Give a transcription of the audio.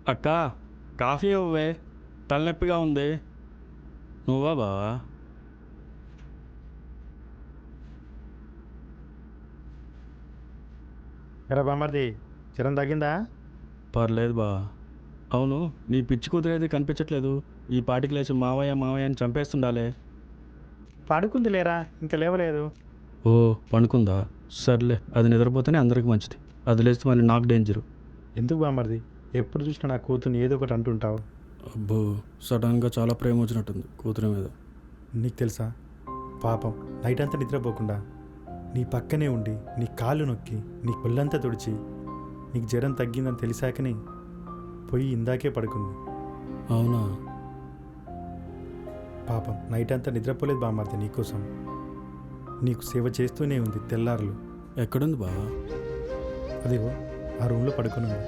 అక్క కాఫీ ఇవ్వవే, తలనొప్పిగా ఉంది. నువ్వా బావా? ఎరా బామ్మర్ది, జ్వరం తగ్గిందా? పర్లేదు బావా. అవును, నీ పిచ్చి కూతురేది కనిపించట్లేదు. ఈ పాటికి లేచి మావయ్య మావయ్య అని చంపేస్తుండాలే. పడుకుంది లేరా, ఇంకా లేవలేదు. ఓ, పనుకుందా? సర్లే, అది నిద్రపోతేనే అందరికి మంచిది. అది లేస్తే మళ్ళీ నాకు డేంజరు. ఎందుకు బామ్మర్ది ఎప్పుడు చూసినా నా కూతుర్ని ఏదో ఒకటి అంటుంటావు? అబ్బో, సడన్గా చాలా ప్రేమ వచ్చినట్టుంది కూతురి మీద. నీకు తెలుసా, పాపం నైట్ అంతా నిద్రపోకుండా నీ పక్కనే ఉండి నీ కాళ్ళు నొక్కి నీ ఒళ్ళంతా తుడిచి నీకు జ్వరం తగ్గిందని తెలిసాకనే పోయి ఇందాకే పడుకుంది. అవునా? పాపం నైట్ అంతా నిద్రపోలేదు బామ్మర్ది నీకోసం. నీకు సేవ చేస్తూనే ఉంది తెల్లారులు. ఎక్కడుంది బావా? అదిగో ఆ రూమ్లో పడుకుని ఉంది.